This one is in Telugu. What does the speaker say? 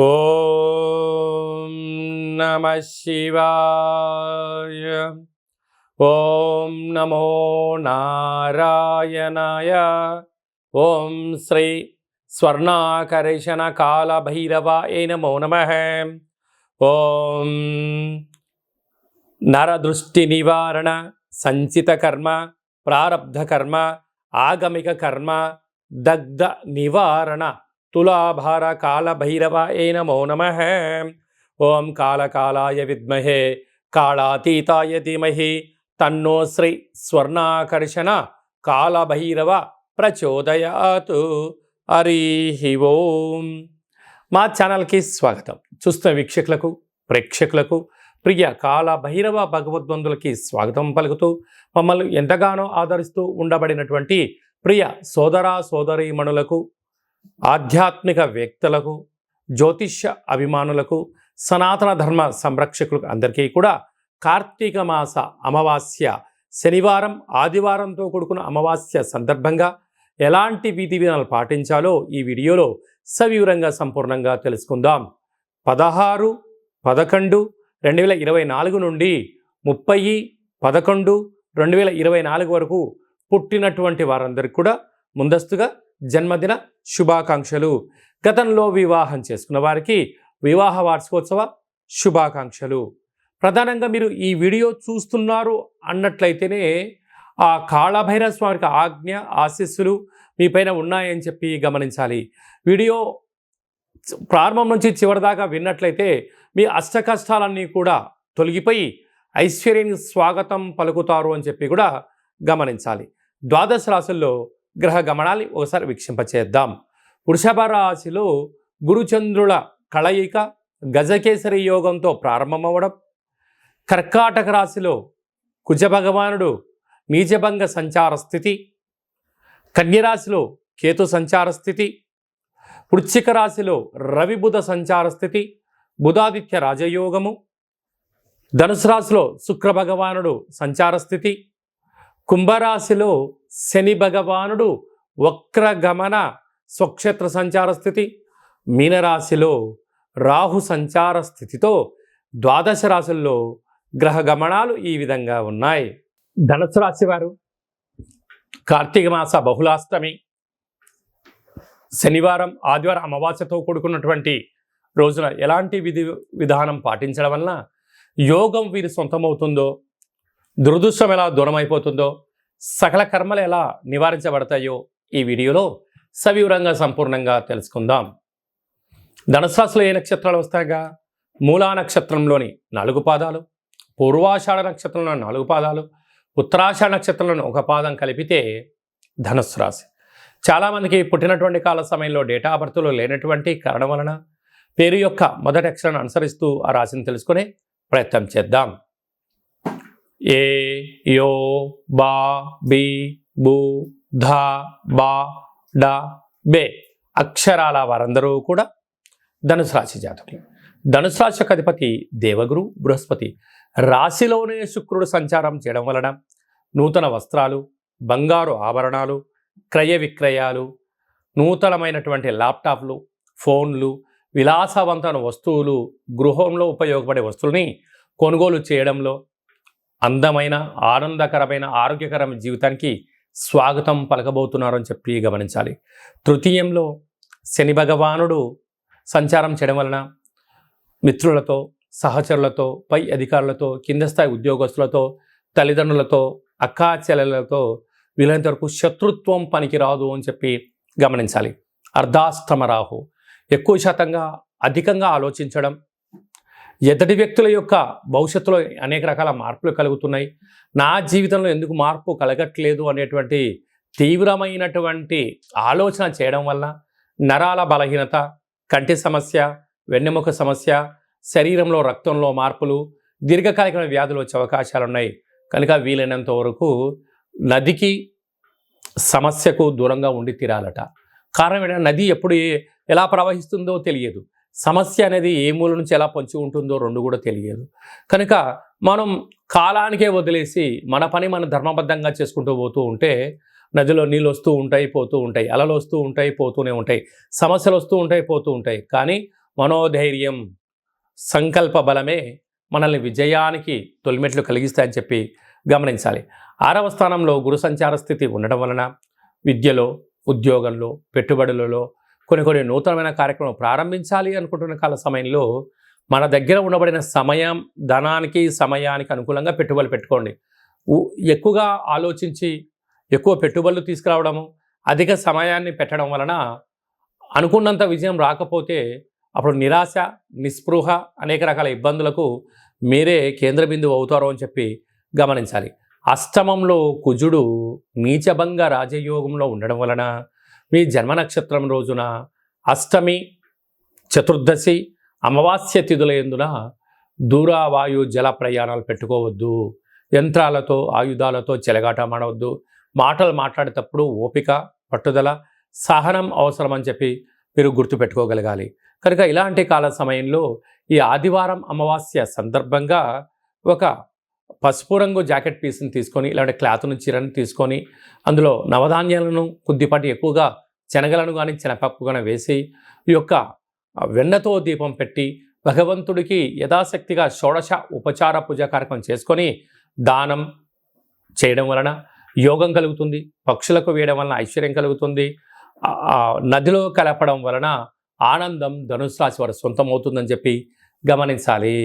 ఓం నమః శివాయ. ఓం నమో నారాయణాయ. ఓం శ్రీ స్వర్ణాకర్షణ కాల భైరవాయ నమో నమః. ఓం నరదృష్టి నివారణ సంచిత కర్మ ప్రారబ్ధ కర్మ ఆగమిక కర్మ దగ్ధ నివారణ తులాభార కాల భైరవాయ నమో నమః. ఓం కాళకాలాయ విద్మహే కాళాతీతాయ ధీమహి తన్నో శ్రీ స్వర్ణాకర్షణ కాల భైరవ ప్రచోదయాత్. హరి ఓం. మా ఛానల్కి స్వాగతం. చూస్తున్న వీక్షకులకు ప్రేక్షకులకు ప్రియ కాల భైరవ భగవద్బంధులకి స్వాగతం పలుకుతూ మమ్మల్ని ఎంతగానో ఆదరిస్తూ ఉండబడినటువంటి ప్రియ సోదర సోదరీమణులకు, ఆధ్యాత్మిక వ్యక్తులకు, జ్యోతిష్య అభిమానులకు, సనాతన ధర్మ సంరక్షకులకు అందరికీ కూడా కార్తీక మాస అమావాస్య శనివారం ఆదివారంతో కూడుకున్న అమావాస్య సందర్భంగా ఎలాంటి విధి విధానాలు పాటించాలో ఈ వీడియోలో సవివరంగా సంపూర్ణంగా తెలుసుకుందాం. 16/11/2024 నుండి 30/11/2024 వరకు పుట్టినటువంటి వారందరికీ కూడా ముందస్తుగా జన్మదిన శుభాకాంక్షలు. గతంలో వివాహం చేసుకున్న వారికి వివాహ వార్షికోత్సవ శుభాకాంక్షలు. ప్రధానంగా మీరు ఈ వీడియో చూస్తున్నారు అన్నట్లయితేనే ఆ కాళభైరవ స్వామికి ఆజ్ఞ ఆశీస్సులు మీపైన ఉన్నాయని చెప్పి గమనించాలి. వీడియో ప్రారంభం నుంచి చివరి దాకా విన్నట్లయితే మీ అష్ట కష్టాలన్నీ కూడా తొలగిపోయి ఐశ్వర్యానికి స్వాగతం పలుకుతారు అని చెప్పి కూడా గమనించాలి. ద్వాదశ రాశుల్లో గ్రహ గమనాన్ని ఒకసారి వీక్షింపచేద్దాం. వృషభ రాశిలో గురుచంద్రుల కలయిక గజకేసరి యోగంతో ప్రారంభమవడం, కర్కాటక రాశిలో కుజభగవానుడు నీచభంగ సంచార స్థితి, కన్యరాశిలో కేతు సంచార స్థితి, వృశ్చిక రాశిలో రవి బుధ సంచార స్థితి, బుధాదిత్య రాజయోగము, ధనుసు రాశిలో శుక్ర భగవానుడు సంచార స్థితి, కుంభరాశిలో శని భగవానుడు వక్రగమన స్వక్షేత్ర సంచార స్థితి, మీనరాశిలో రాహు సంచార స్థితితో ద్వాదశ రాశుల్లో గ్రహ గమనాలు ఈ విధంగా ఉన్నాయి. ధనుసు రాశి వారు కార్తీక మాస బహుళాష్టమి శనివారం ఆదివారం అమావాస్యతో కూడుకున్నటువంటి రోజున ఎలాంటి విధి విధానం పాటించడం వలన యోగం వీరి సొంతమవుతుందో, దురదృష్టం ఎలా దూరం అయిపోతుందో, సకల కర్మలు ఎలా నివారించబడతాయో ఈ వీడియోలో సవివరంగా సంపూర్ణంగా తెలుసుకుందాం. ధనుసు రాశిలో ఏ నక్షత్రాలు వస్తాయిగా? మూలా నక్షత్రంలోని 4 పాదాలు, పూర్వాషాఢ నక్షత్రంలోని 4 పాదాలు, ఉత్తరాషాఢ నక్షత్రంలోని 1 పాదం కలిపితే ధనుసు రాశి. చాలామందికి పుట్టినటువంటి కాల సమయంలో డేటా ఆఫ్ బర్త్లో లేనటువంటి కారణం వలన పేరు యొక్క మొదటి అక్షరాన్ని అనుసరిస్తూ ఆ రాశిని తెలుసుకునే ప్రయత్నం చేద్దాం. ఏ, యో, బా, బి, బు, ధ, బా, డ, బే అక్షరాల వారందరూ కూడా ధనుసు రాశి జాతకులు. ధనుసు రాశి యొక్క అధిపతి దేవగురు బృహస్పతి. రాశిలోనే శుక్రుడు సంచారం చేయడం వలన నూతన వస్త్రాలు, బంగారు ఆభరణాలు, క్రయ విక్రయాలు, నూతనమైనటువంటి ల్యాప్టాప్లు, ఫోన్లు, విలాసవంతమైన వస్తువులు, గృహంలో ఉపయోగపడే వస్తువుల్ని కొనుగోలు చేయడంలో అందమైన ఆనందకరమైన ఆరోగ్యకరమైన జీవితానికి స్వాగతం పలకబోతున్నారని చెప్పి గమనించాలి. తృతీయంలో శని భగవానుడు సంచారం చేయడం వలన మిత్రులతో, సహచరులతో, పై అధికారులతో, కింద స్థాయి ఉద్యోగస్తులతో, తల్లిదండ్రులతో, అక్కా చెల్లెలతో వీలైనంత వరకు శత్రుత్వం పనికిరాదు అని చెప్పి గమనించాలి. అర్ధాష్టమ రాహు ఎక్కువ శాతంగా అధికంగా ఆలోచించడం, ఎదుటి వ్యక్తుల యొక్క భవిష్యత్తులో అనేక రకాల మార్పులు కలుగుతున్నాయి, నా జీవితంలో ఎందుకు మార్పు కలగట్లేదు అనేటువంటి తీవ్రమైనటువంటి ఆలోచన చేయడం వల్ల నరాల బలహీనత, కంటి సమస్య, వెన్నెముక సమస్య, శరీరంలో రక్తంలో మార్పులు, దీర్ఘకాలికమైన వ్యాధులు వచ్చే అవకాశాలు ఉన్నాయి. కనుక వీలైనంత వరకు నదికి సమస్యకు దూరంగా ఉండి తీరాలట. కారణం ఏంటంటే నది ఎప్పుడు ఎలా ప్రవహిస్తుందో తెలియదు, సమస్య అనేది ఏ మూల నుంచి ఎలా పొంచి ఉంటుందో రెండు కూడా తెలియదు. కనుక మనం కాలానికే వదిలేసి మన పని మనం ధర్మబద్ధంగా చేసుకుంటూ పోతూ ఉంటే నదిలో నీళ్ళు వస్తూ ఉంటాయి, పోతూ ఉంటాయి, అలలు వస్తూ ఉంటాయి, పోతూనే ఉంటాయి, సమస్యలు వస్తూ ఉంటాయి, పోతూ ఉంటాయి. కానీ మనోధైర్యం, సంకల్ప బలమే మనల్ని విజయానికి తొలిమెట్లు కలిగిస్తాయని చెప్పి గమనించాలి. 6వ స్థానంలో గురు సంచార స్థితి ఉండడం వలన విద్యలో, ఉద్యోగంలో, పెట్టుబడులలో కొన్ని నూతనమైన కార్యక్రమం ప్రారంభించాలి అనుకుంటున్న కాల సమయంలో మన దగ్గర ఉండబడిన సమయం, ధనానికి, సమయానికి అనుకూలంగా పెట్టుబడులు పెట్టుకోండి. ఎక్కువగా ఆలోచించి ఎక్కువ పెట్టుబడులు తీసుకురావడము, అధిక సమయాన్ని పెట్టడం వలన అనుకున్నంత విజయం రాకపోతే అప్పుడు నిరాశ, నిస్పృహ, అనేక రకాల ఇబ్బందులకు మీరే కేంద్ర బిందువు అవుతారో అని చెప్పి గమనించాలి. అష్టమంలో కుజుడు నీచభంగ రాజయోగంలో ఉండడం వలన మీ జన్మ నక్షత్రం రోజున అష్టమి, చతుర్దశి, అమావాస్య తిథుల యందున దూరవాయు జల ప్రయాణాలు పెట్టుకోవద్దు. యంత్రాలతో, ఆయుధాలతో చెలగాటమాడవద్దు. మాటలు మాట్లాడేటప్పుడు ఓపిక, పట్టుదల, సహనం అవసరం అని చెప్పి మీరు గుర్తుపెట్టుకోగలగాలి. కనుక ఇలాంటి కాల సమయంలో ఈ ఆదివారం అమావాస్య సందర్భంగా ఒక పసుపు రంగు జాకెట్ పీస్ని తీసుకొని, ఇలాంటి క్లాత్ను, చీరను తీసుకొని అందులో నవధాన్యాలను కొద్దిపాటి ఎక్కువగా శనగలను కానీ శనగపప్పు కానీ వేసి ఈ యొక్క వెన్నతో దీపం పెట్టి భగవంతుడికి యథాశక్తిగా షోడశ ఉపచార పూజ కార్యక్రమం చేసుకొని దానం చేయడం వలన యోగం కలుగుతుంది. పక్షులకు వేయడం వలన ఐశ్వర్యం కలుగుతుంది. నదిలో కలపడం వలన ఆనందం ధనుసు రాశి వారి సొంతం అవుతుందని చెప్పి గమనించాలి.